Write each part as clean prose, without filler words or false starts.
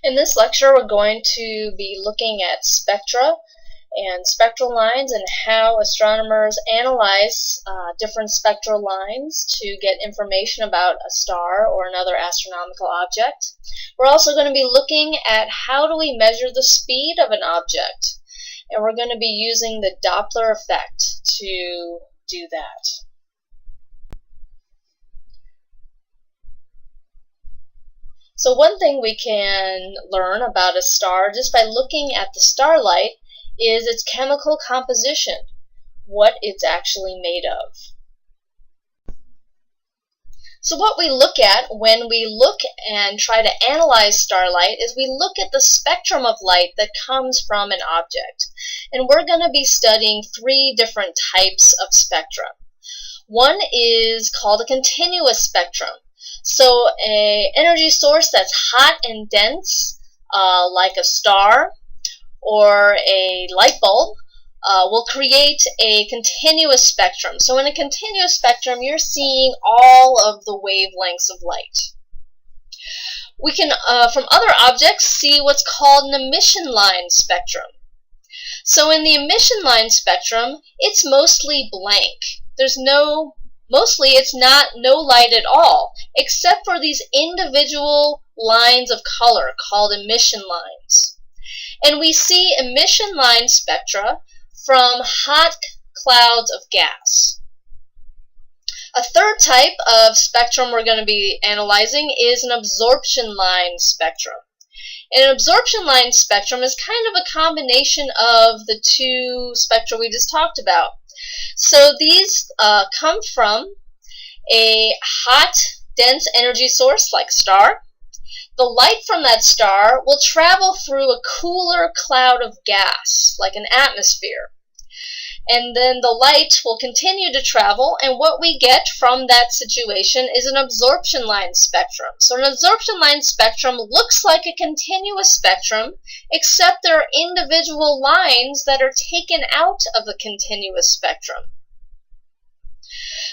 In this lecture, we're going to be looking at spectra and spectral lines and how astronomers analyze different spectral lines to get information about a star or another astronomical object. We're also going to be looking at how do we measure the speed of an object, and we're going to be using the Doppler effect to do that. So one thing we can learn about a star just by looking at the starlight is its chemical composition, what it's actually made of. So what we look at when we look and try to analyze starlight is we look at the spectrum of light that comes from an object. And we're going to be studying three different types of spectrum. One is called a continuous spectrum. So an energy source that's hot and dense, like a star or a light bulb, will create a continuous spectrum. So in a continuous spectrum, you're seeing all of the wavelengths of light. We can, from other objects, see what's called an emission line spectrum. So in the emission line spectrum, it's mostly blank. Mostly it's no light at all, except for these individual lines of color called emission lines. And we see emission line spectra from hot clouds of gas. A third type of spectrum we're going to be analyzing is an absorption line spectrum. And an absorption line spectrum is kind of a combination of the two spectra we just talked about. So these come from a hot, dense energy source like a star. The light from that star will travel through a cooler cloud of gas, like an atmosphere. And then the light will continue to travel, and what we get from that situation is an absorption line spectrum. So an absorption line spectrum looks like a continuous spectrum, except there are individual lines that are taken out of the continuous spectrum.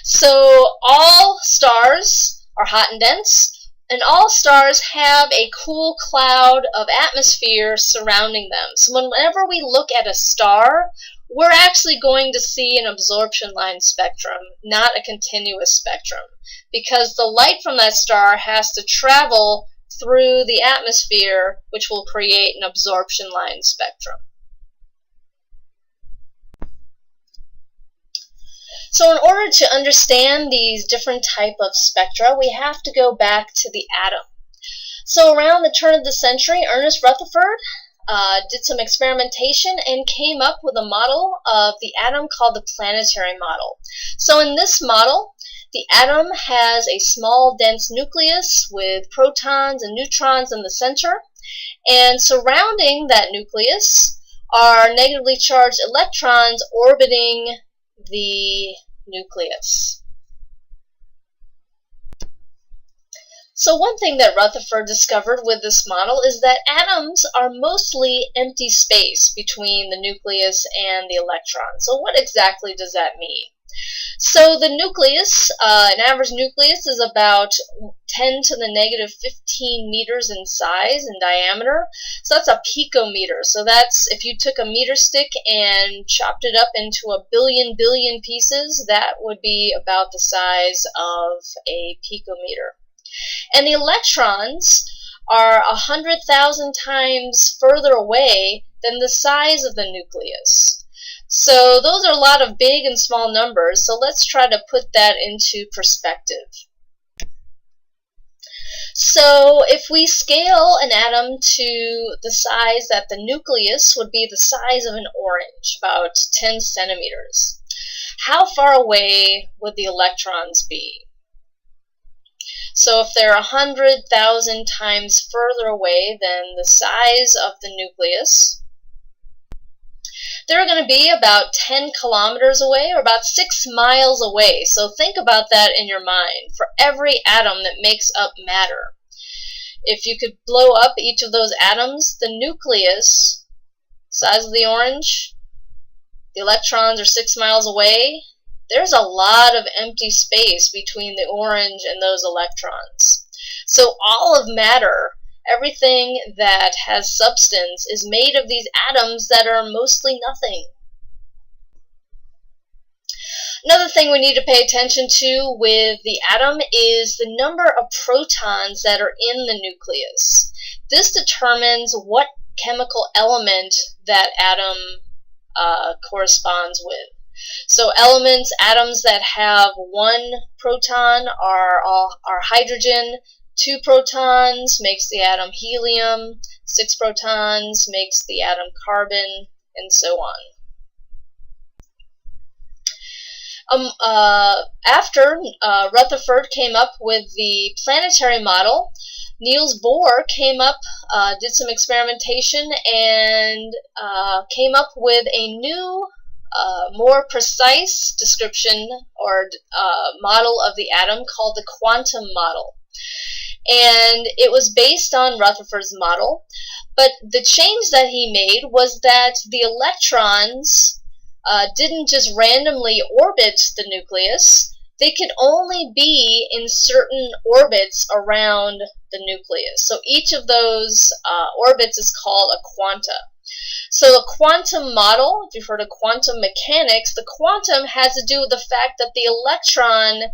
So all stars are hot and dense, and all stars have a cool cloud of atmosphere surrounding them. So whenever we look at a star, we're actually going to see an absorption line spectrum, not a continuous spectrum, because the light from that star has to travel through the atmosphere, which will create an absorption line spectrum. So in order to understand these different types of spectra, we have to go back to the atom. So around the turn of the century, Ernest Rutherford did some experimentation and came up with a model of the atom called the planetary model. So in this model, the atom has a small dense nucleus with protons and neutrons in the center, and surrounding that nucleus are negatively charged electrons orbiting the nucleus. So one thing that Rutherford discovered with this model is that atoms are mostly empty space between the nucleus and the electron. So what exactly does that mean? So the nucleus, an average nucleus, is about 10 to the negative 15 meters in size and diameter. So that's a picometer. So that's, if you took a meter stick and chopped it up into a billion pieces, that would be about the size of a picometer. And the electrons are 100,000 times further away than the size of the nucleus. So those are a lot of big and small numbers, so let's try to put that into perspective. So if we scale an atom to the size that the nucleus would be the size of an orange, about 10 centimeters, how far away would the electrons be? So if they're 100,000 times further away than the size of the nucleus, they're going to be about 10 kilometers away, or about 6 miles away. So think about that in your mind for every atom that makes up matter. If you could blow up each of those atoms, the nucleus, size of the orange, the electrons are 6 miles away, there's a lot of empty space between the orange and those electrons. So all of matter Everything that has substance is made of these atoms that are mostly nothing. Another thing we need to pay attention to with the atom is the number of protons that are in the nucleus. This determines what chemical element that atom corresponds with. So atoms that have 1 proton are hydrogen, 2 protons makes the atom helium, 6 protons makes the atom carbon, and so on. After Rutherford came up with the planetary model, Niels Bohr came up, did some experimentation, and came up with a new, more precise description or model of the atom called the quantum model. And it was based on Rutherford's model, but the change that he made was that the electrons didn't just randomly orbit the nucleus. They could only be in certain orbits around the nucleus. So each of those orbits is called a quanta. So the quantum model, if you've heard of quantum mechanics, the quantum has to do with the fact that the electron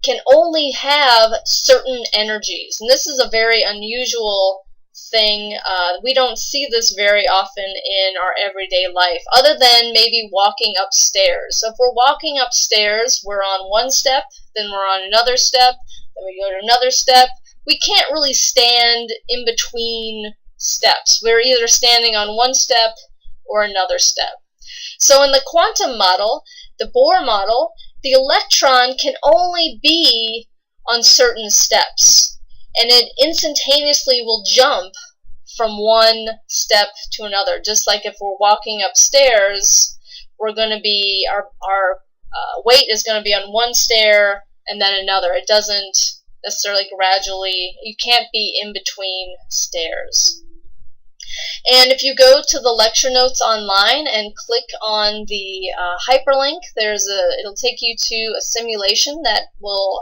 can only have certain energies. And this is a very unusual thing. We don't see this very often in our everyday life, other than maybe walking upstairs. So if we're walking upstairs, we're on one step, then we're on another step, then we go to another step. We can't really stand in between steps. We're either standing on one step or another step. So in the quantum model, the Bohr model, the electron can only be on certain steps, and it instantaneously will jump from one step to another. Just like if we're walking upstairs, we're going to be, our weight is going to be on one stair and then another. It doesn't necessarily gradually, you can't be in between stairs. And if you go to the lecture notes online and click on the hyperlink, it'll take you to a simulation that will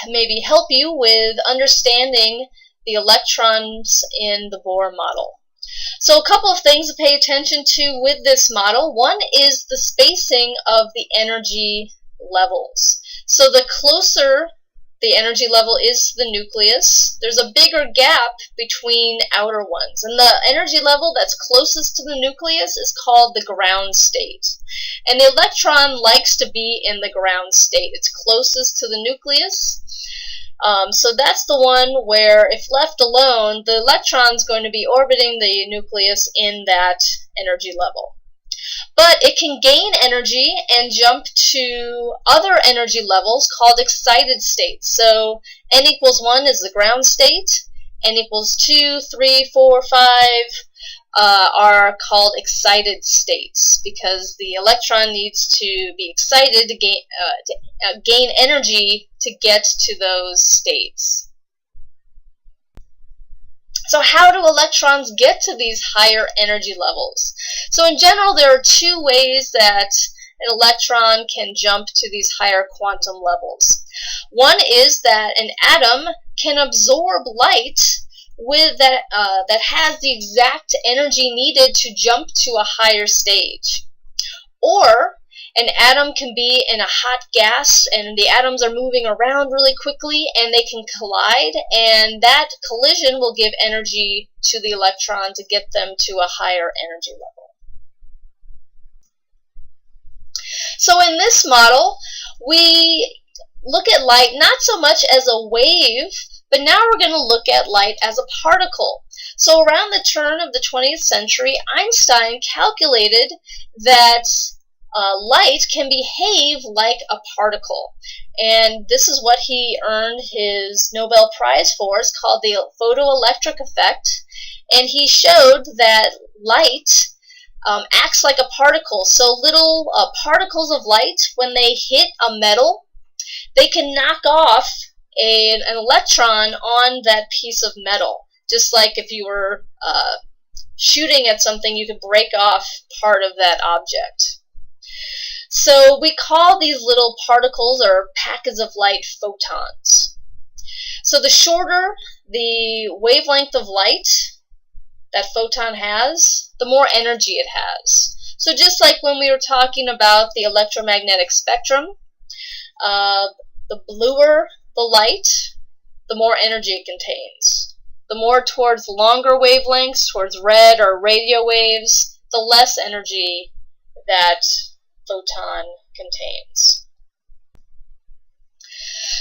maybe help you with understanding the electrons in the Bohr model. So a couple of things to pay attention to with this model. One is the spacing of the energy levels. So the closer the energy level is to the nucleus, there's a bigger gap between outer ones. And the energy level that's closest to the nucleus is called the ground state. And the electron likes to be in the ground state. It's closest to the nucleus. So that's the one where, if left alone, the electron's going to be orbiting the nucleus in that energy level. But it can gain energy and jump to other energy levels called excited states. So n equals 1 is the ground state, n equals 2, 3, 4, 5 are called excited states, because the electron needs to be excited to gain energy to get to those states. So how do electrons get to these higher energy levels? So in general, there are 2 ways that an electron can jump to these higher quantum levels. One is that an atom can absorb light that has the exact energy needed to jump to a higher stage. Or an atom can be in a hot gas and the atoms are moving around really quickly and they can collide, and that collision will give energy to the electron to get them to a higher energy level. So in this model, we look at light not so much as a wave, but now we're going to look at light as a particle. So around the turn of the 20th century, Einstein calculated that light can behave like a particle. And this is what he earned his Nobel Prize for. It's called the photoelectric effect. And he showed that light acts like a particle. So little particles of light, when they hit a metal, they can knock off an electron on that piece of metal. Just like if you were shooting at something, you could break off part of that object. So we call these little particles or packets of light photons. So the shorter the wavelength of light that photon has, the more energy it has. So just like when we were talking about the electromagnetic spectrum, the bluer the light, the more energy it contains. The more towards longer wavelengths, towards red or radio waves, the less energy that photon contains.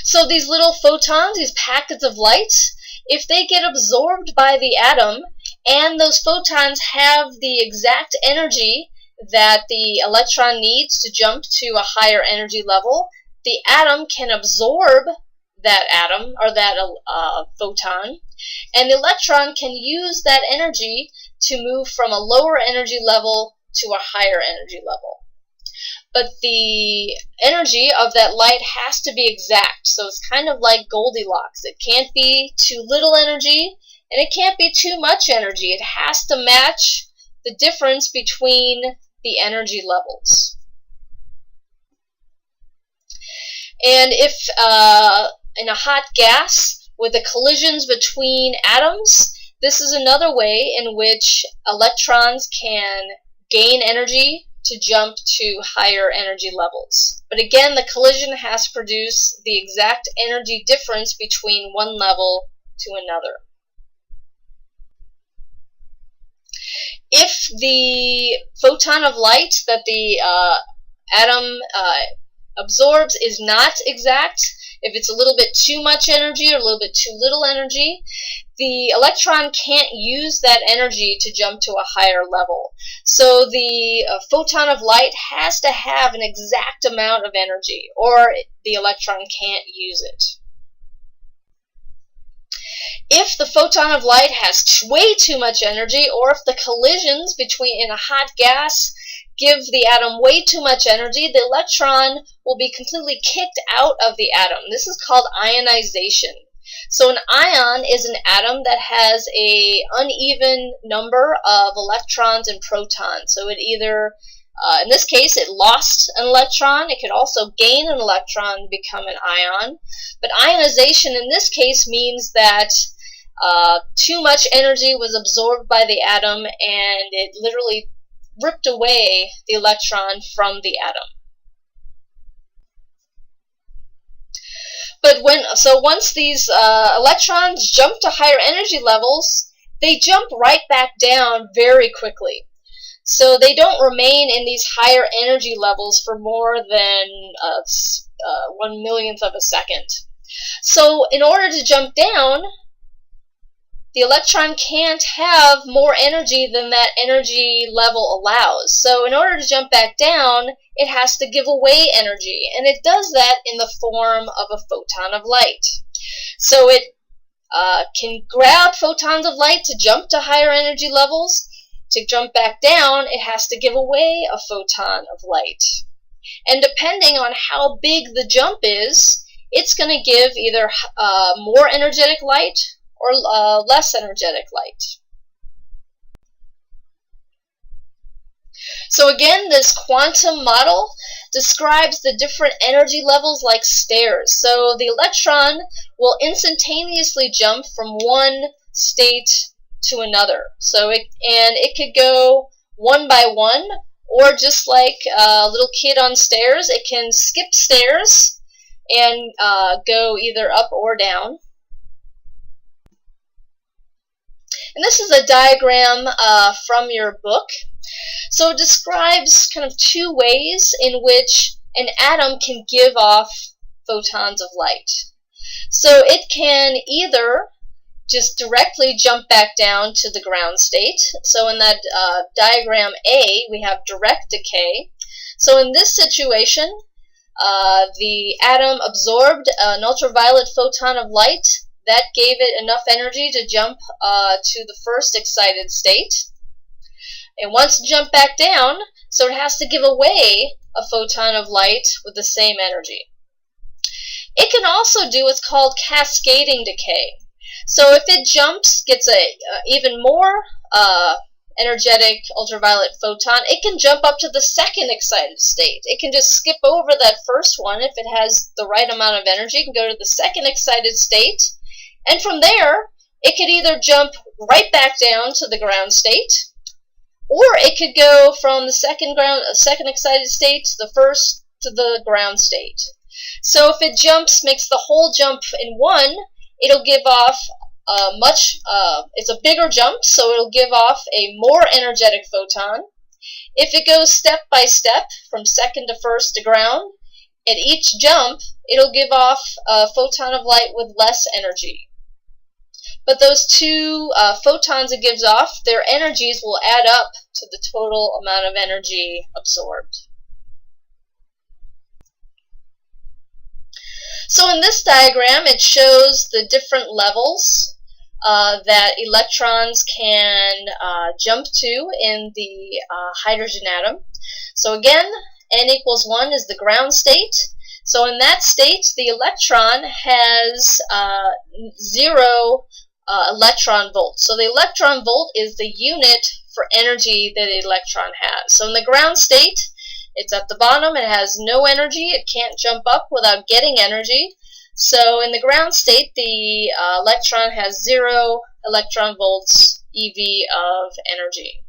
So these little photons, these packets of light, if they get absorbed by the atom and those photons have the exact energy that the electron needs to jump to a higher energy level, the atom can absorb that atom or that photon, and the electron can use that energy to move from a lower energy level to a higher energy level. But the energy of that light has to be exact, so it's kind of like Goldilocks. It can't be too little energy, and it can't be too much energy. It has to match the difference between the energy levels. And if in a hot gas with the collisions between atoms, this is another way in which electrons can gain energy to jump to higher energy levels. But again, the collision has to produce the exact energy difference between one level to another. If the photon of light that the atom absorbs is not exact, if it's a little bit too much energy or a little bit too little energy, the electron can't use that energy to jump to a higher level. So the photon of light has to have an exact amount of energy, or the electron can't use it. If the photon of light has way too much energy, or if the collisions between in a hot gas give the atom way too much energy, the electron will be completely kicked out of the atom. This is called ionization. So an ion is an atom that has an uneven number of electrons and protons. So it either, in this case, it lost an electron. It could also gain an electron to become an ion. But ionization in this case means that too much energy was absorbed by the atom, and it literally ripped away the electron from the atom. But once these electrons jump to higher energy levels, they jump right back down very quickly. So they don't remain in these higher energy levels for more than 1/1,000,000th of a second. So in order to jump down, the electron can't have more energy than that energy level allows. So in order to jump back down, it has to give away energy, and it does that in the form of a photon of light. So it can grab photons of light to jump to higher energy levels. To jump back down, it has to give away a photon of light. And depending on how big the jump is, it's going to give either more energetic light or less energetic light. So again, this quantum model describes the different energy levels like stairs. So the electron will instantaneously jump from one state to another. So it could go one by one, or just like a little kid on stairs, it can skip stairs and go either up or down. And this is a diagram from your book. So it describes kind of two ways in which an atom can give off photons of light. So it can either just directly jump back down to the ground state. So in that diagram A, we have direct decay. So in this situation, the atom absorbed an ultraviolet photon of light. That gave it enough energy to jump to the first excited state. It wants to jump back down, so it has to give away a photon of light with the same energy. It can also do what's called cascading decay. So if it jumps, gets a even more energetic ultraviolet photon, it can jump up to the second excited state. It can just skip over that first one. If it has the right amount of energy, it can go to the second excited state. And from there, it could either jump right back down to the ground state, or it could go from the second excited state to the first to the ground state. So if it makes the whole jump in one, it'll give off it's a bigger jump, so it'll give off a more energetic photon. If it goes step by step from second to first to ground, at each jump, it'll give off a photon of light with less energy. But those two photons it gives off, their energies will add up to the total amount of energy absorbed. So in this diagram, it shows the different levels that electrons can jump to in the hydrogen atom. So again, n equals 1 is the ground state. So in that state, the electron has 0 electron volts. So the electron volt is the unit for energy that the electron has. So in the ground state, it's at the bottom, it has no energy, it can't jump up without getting energy. So in the ground state, the electron has 0 electron volts eV of energy.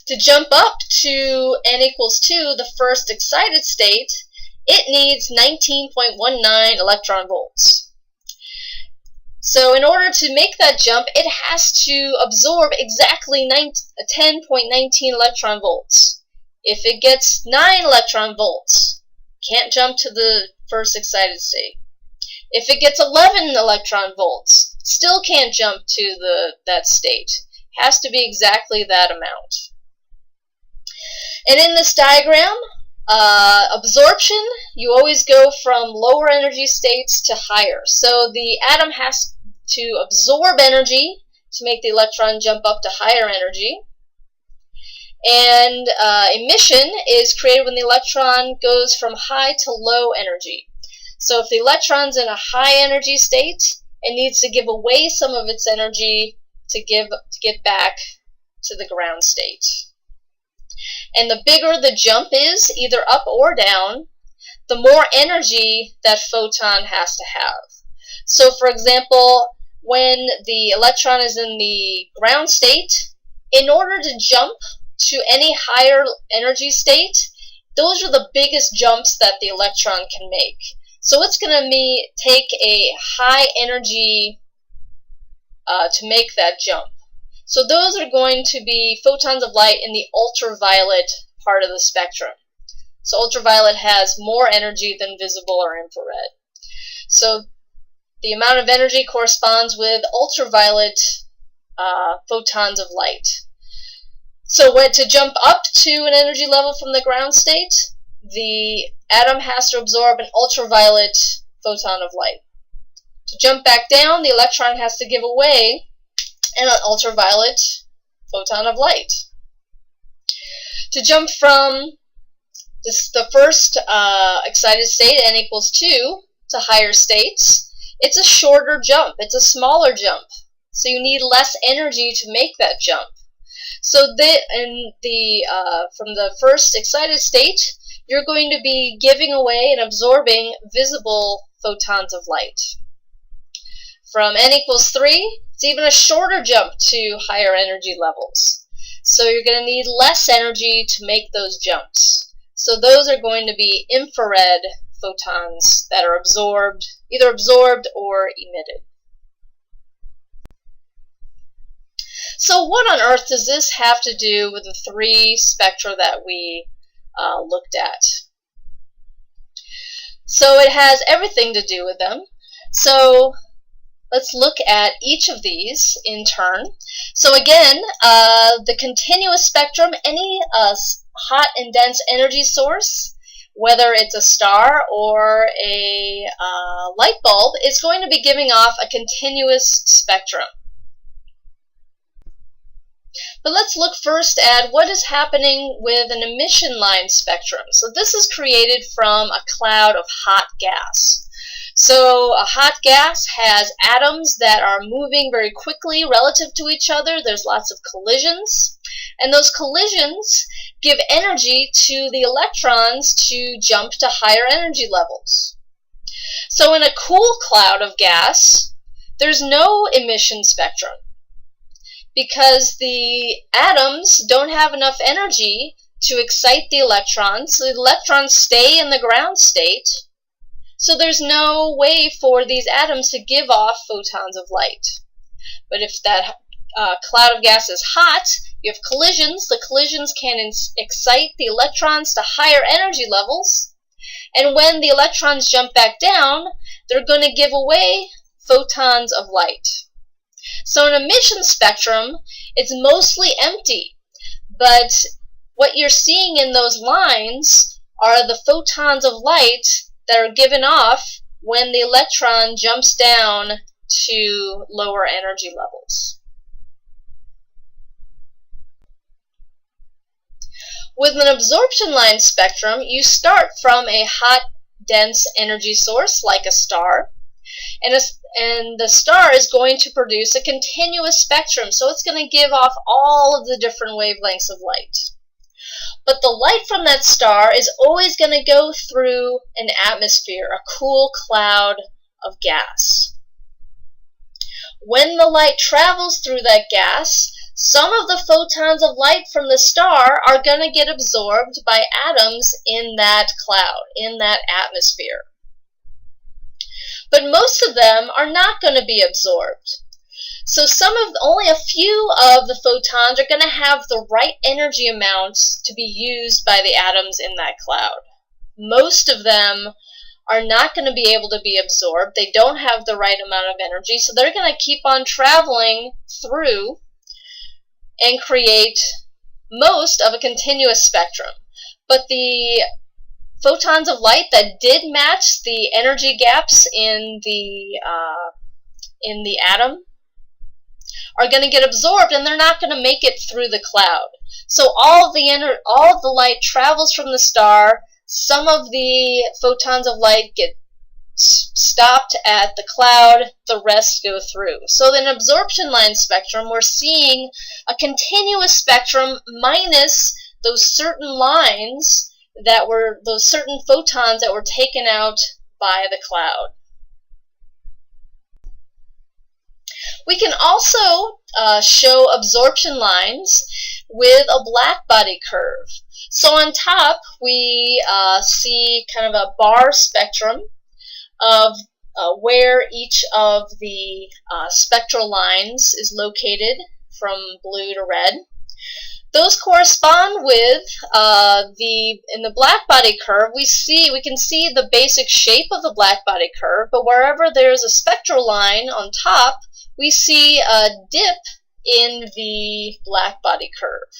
To jump up to n equals 2, the first excited state, it needs 19.19 electron volts. So in order to make that jump, it has to absorb exactly 10.19 electron volts. If it gets 9 electron volts, can't jump to the first excited state. If it gets 11 electron volts, still can't jump to that state. Has to be exactly that amount. And in this diagram, absorption, you always go from lower energy states to higher. So the atom has to absorb energy to make the electron jump up to higher energy. And emission is created when the electron goes from high to low energy. So if the electron's in a high energy state, it needs to give away some of its energy to get back to the ground state. And the bigger the jump is, either up or down, the more energy that photon has to have. So for example, when the electron is in the ground state, in order to jump to any higher energy state, those are the biggest jumps that the electron can make. So it's going to take a high energy to make that jump. So those are going to be photons of light in the ultraviolet part of the spectrum. So ultraviolet has more energy than visible or infrared. So the amount of energy corresponds with ultraviolet photons of light. So to jump up to an energy level from the ground state, the atom has to absorb an ultraviolet photon of light. To jump back down, the electron has to give away an ultraviolet photon of light. To jump from the first excited state, n equals 2, to higher states, it's a shorter jump, it's a smaller jump. So you need less energy to make that jump. So from the first excited state, you're going to be giving away and absorbing visible photons of light. From n equals 3, it's even a shorter jump to higher energy levels. So you're going to need less energy to make those jumps. So those are going to be infrared photons that are either absorbed or emitted. So what on earth does this have to do with the 3 spectra that we looked at? So it has everything to do with them. So let's look at each of these in turn. So again, the continuous spectrum, any hot and dense energy source, whether it's a star or a light bulb, is going to be giving off a continuous spectrum. But let's look first at what is happening with an emission line spectrum. So this is created from a cloud of hot gas. So a hot gas has atoms that are moving very quickly relative to each other. There's lots of collisions. And those collisions give energy to the electrons to jump to higher energy levels. So in a cool cloud of gas, there's no emission spectrum because the atoms don't have enough energy to excite the electrons. So the electrons stay in the ground state, so there's no way for these atoms to give off photons of light. But if that cloud of gas is hot, you have collisions. The collisions can excite the electrons to higher energy levels, and when the electrons jump back down, they're going to give away photons of light. So an emission spectrum, it's mostly empty, but what you're seeing in those lines are the photons of light that are given off when the electron jumps down to lower energy levels. With an absorption line spectrum, you start from a hot, dense energy source like a star, and the star is going to produce a continuous spectrum, so it's going to give off all of the different wavelengths of light. But the light from that star is always going to go through an atmosphere, a cool cloud of gas. When the light travels through that gas, some of the photons of light from the star are going to get absorbed by atoms in that cloud, in that atmosphere. But most of them are not going to be absorbed. So only a few of the photons are going to have the right energy amounts to be used by the atoms in that cloud. Most of them are not going to be able to be absorbed. They don't have the right amount of energy, so they're going to keep on traveling through and create most of a continuous spectrum. But the photons of light that did match the energy gaps in the atom are going to get absorbed, and they're not going to make it through the cloud. So all of the light travels from the star. Some of the photons of light get stopped at the cloud, the rest go through. So in an absorption line spectrum, we're seeing a continuous spectrum minus those certain lines those certain photons that were taken out by the cloud. We can also show absorption lines with a blackbody curve. So on top we see kind of a bar spectrum of where each of the spectral lines is located from blue to red. Those correspond with in the blackbody curve. We can see the basic shape of the blackbody curve, but wherever there's a spectral line on top, we see a dip in the blackbody curve.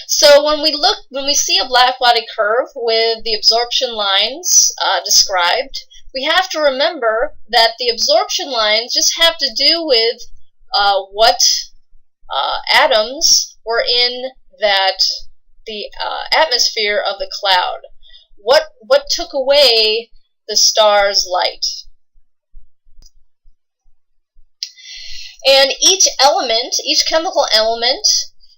So when we see a blackbody curve with the absorption lines described, we have to remember that the absorption lines just have to do with what atoms were in the atmosphere of the cloud. What took away the star's light? And each chemical element,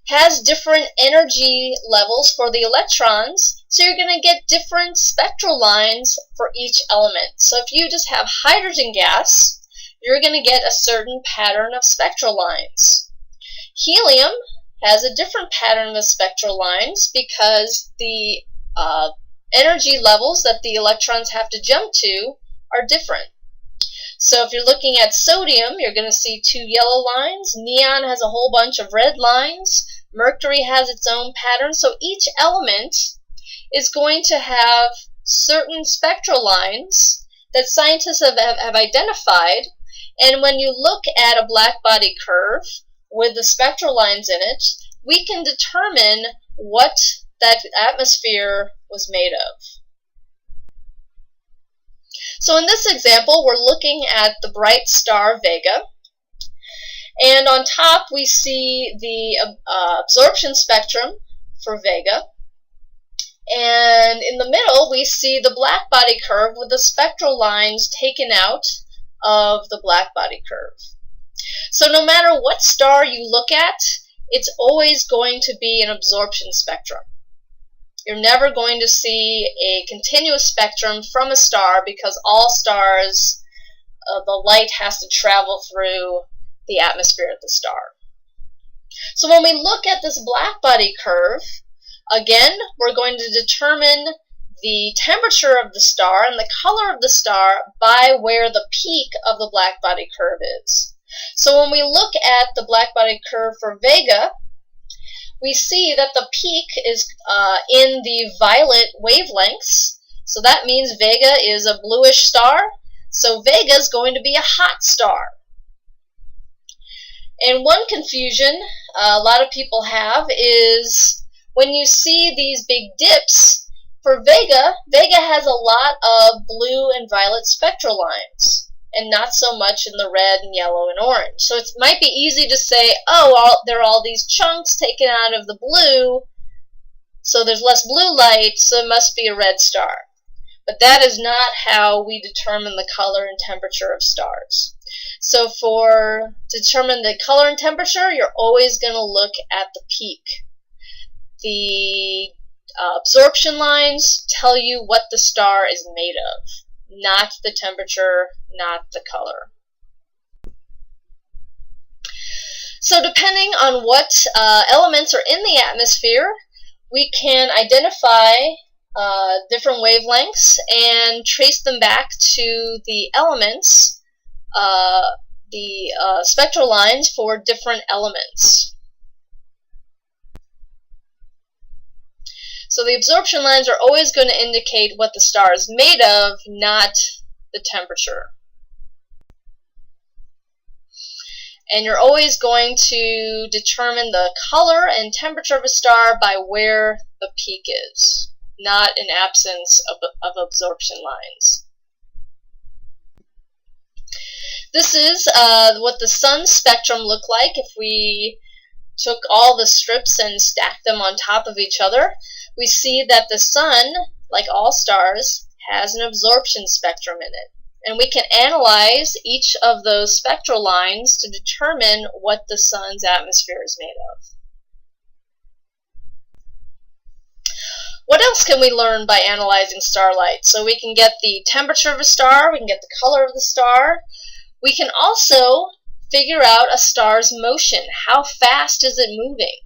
has different energy levels for the electrons, so you're going to get different spectral lines for each element. So if you just have hydrogen gas, you're going to get a certain pattern of spectral lines. Helium has a different pattern of spectral lines because the energy levels that the electrons have to jump to are different. So if you're looking at sodium, you're going to see two yellow lines. Neon has a whole bunch of red lines. Mercury has its own pattern. So each element is going to have certain spectral lines that scientists have identified. And when you look at a blackbody curve with the spectral lines in it, we can determine what that atmosphere was made of. So in this example, we're looking at the bright star Vega, and on top we see the absorption spectrum for Vega, and in the middle we see the blackbody curve with the spectral lines taken out of the blackbody curve. So no matter what star you look at, it's always going to be an absorption spectrum. You're never going to see a continuous spectrum from a star because all stars the light has to travel through the atmosphere of the star. So when we look at this blackbody curve, again, we're going to determine the temperature of the star and the color of the star by where the peak of the blackbody curve is. So when we look at the blackbody curve for Vega, we see that the peak is in the violet wavelengths. So that means Vega is a bluish star. So Vega is going to be a hot star. And one confusion a lot of people have is when you see these big dips, for Vega, Vega has a lot of blue and violet spectral lines, and not so much in the red and yellow and orange. So it might be easy to say, oh, there are all these chunks taken out of the blue, so there's less blue light, so it must be a red star. But that is not how we determine the color and temperature of stars. So to determine the color and temperature, you're always going to look at the peak. The absorption lines tell you what the star is made of, not the temperature, not the color. So depending on what elements are in the atmosphere, we can identify different wavelengths and trace them back to the elements, the spectral lines for different elements. So the absorption lines are always going to indicate what the star is made of, not the temperature. And you're always going to determine the color and temperature of a star by where the peak is, not in absence of absorption lines. This is what the sun's spectrum looked like if we took all the strips and stacked them on top of each other. We see that the sun, like all stars, has an absorption spectrum in it. And we can analyze each of those spectral lines to determine what the sun's atmosphere is made of. What else can we learn by analyzing starlight? So we can get the temperature of a star, we can get the color of the star. We can also figure out a star's motion. How fast is it moving?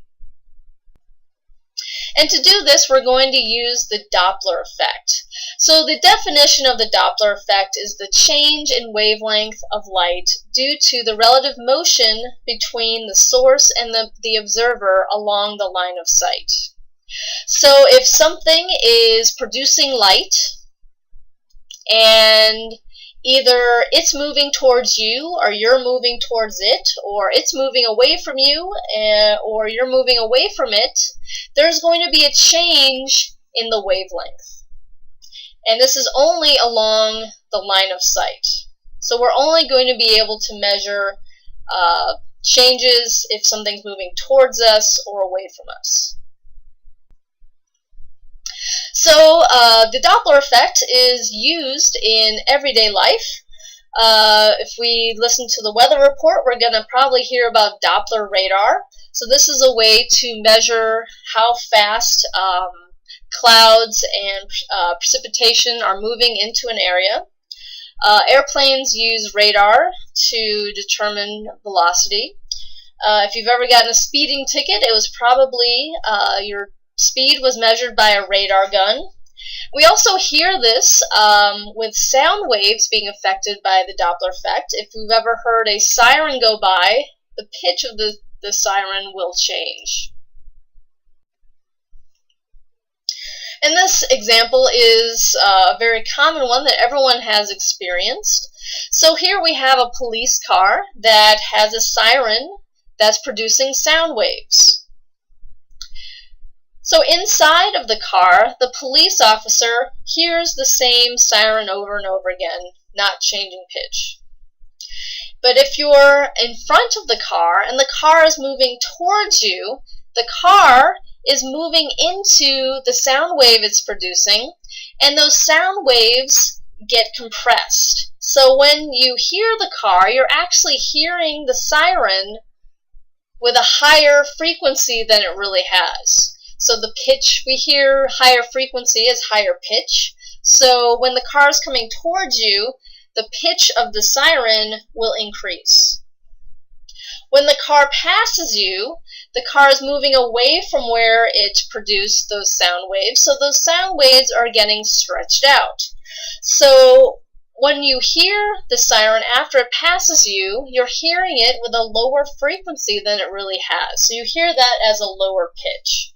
And to do this, we're going to use the Doppler effect. So the definition of the Doppler effect is the change in wavelength of light due to the relative motion between the source and the observer along the line of sight. So if something is producing light and either it's moving towards you or you're moving towards it, or it's moving away from you or you're moving away from it, there's going to be a change in the wavelength. And this is only along the line of sight. So we're only going to be able to measure changes if something's moving towards us or away from us. So the Doppler effect is used in everyday life. If we listen to the weather report, we're going to probably hear about Doppler radar. So this is a way to measure how fast clouds and precipitation are moving into an area. Airplanes use radar to determine velocity. If you've ever gotten a speeding ticket, it was probably your speed was measured by a radar gun. We also hear this with sound waves being affected by the Doppler effect. If you've ever heard a siren go by, the pitch of the siren will change. And this example is a very common one that everyone has experienced. So here we have a police car that has a siren that's producing sound waves. So inside of the car, the police officer hears the same siren over and over again, not changing pitch. But if you're in front of the car and the car is moving towards you, the car is moving into the sound wave it's producing, and those sound waves get compressed. So when you hear the car, you're actually hearing the siren with a higher frequency than it really has. So the pitch we hear, higher frequency is higher pitch. So when the car is coming towards you, the pitch of the siren will increase. When the car passes you, the car is moving away from where it produced those sound waves, so those sound waves are getting stretched out. So when you hear the siren after it passes you, you're hearing it with a lower frequency than it really has. So you hear that as a lower pitch.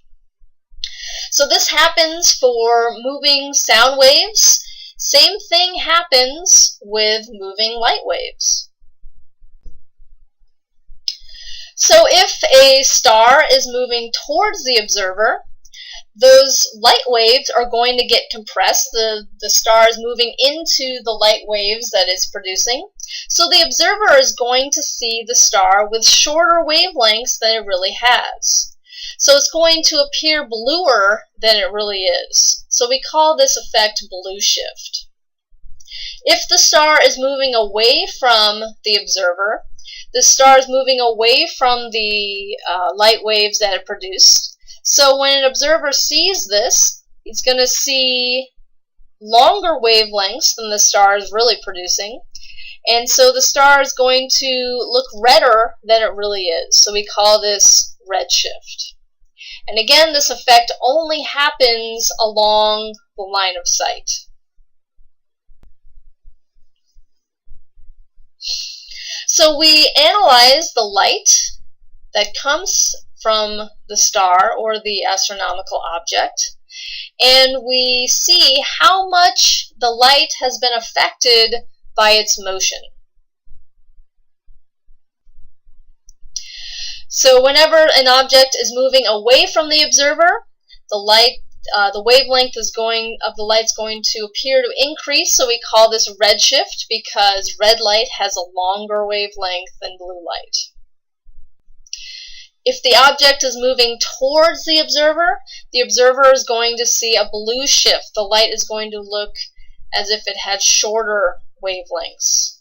So this happens for moving sound waves. Same thing happens with moving light waves. So if a star is moving towards the observer, those light waves are going to get compressed. The star is moving into the light waves that it's producing. So the observer is going to see the star with shorter wavelengths than it really has. So it's going to appear bluer than it really is. So we call this effect blue shift. If the star is moving away from the observer, the star is moving away from the light waves that it produced. So when an observer sees this, he's going to see longer wavelengths than the star is really producing. And so the star is going to look redder than it really is. So we call this redshift. And again, this effect only happens along the line of sight. So we analyze the light that comes from the star or the astronomical object, and we see how much the light has been affected by its motion. So whenever an object is moving away from the observer, the wavelength of the light is going to appear to increase, so we call this redshift because red light has a longer wavelength than blue light. If the object is moving towards the observer is going to see a blue shift. The light is going to look as if it had shorter wavelengths.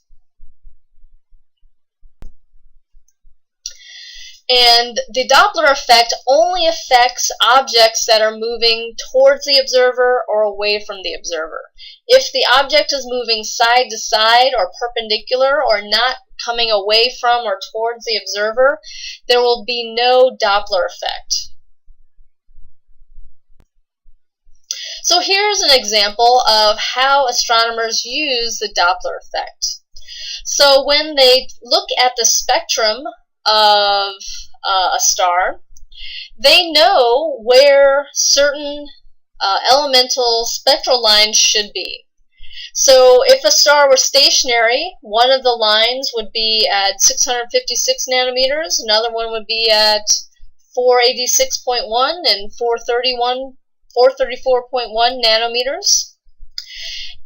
And the Doppler effect only affects objects that are moving towards the observer or away from the observer. If the object is moving side to side or perpendicular or not coming away from or towards the observer, there will be no Doppler effect. So here's an example of how astronomers use the Doppler effect. So when they look at the spectrum of a star, they know where certain elemental spectral lines should be. So if a star were stationary, one of the lines would be at 656 nanometers, another one would be at 486.1 and 434.1 nanometers.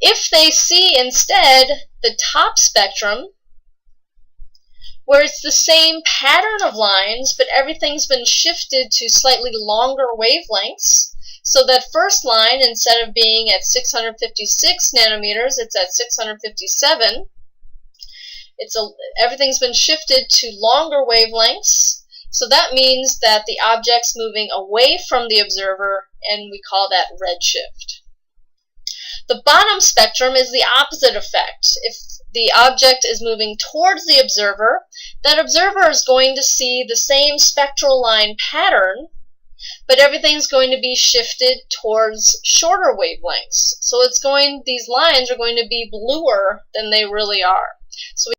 If they see instead the top spectrum, where it's the same pattern of lines, but everything's been shifted to slightly longer wavelengths, so that first line, instead of being at 656 nanometers, it's at 657. Everything's been shifted to longer wavelengths, so that means that the object's moving away from the observer, and we call that redshift. The bottom spectrum is the opposite effect. If the object is moving towards the observer, that observer is going to see the same spectral line pattern, but everything's going to be shifted towards shorter wavelengths. So these lines are going to be bluer than they really are. So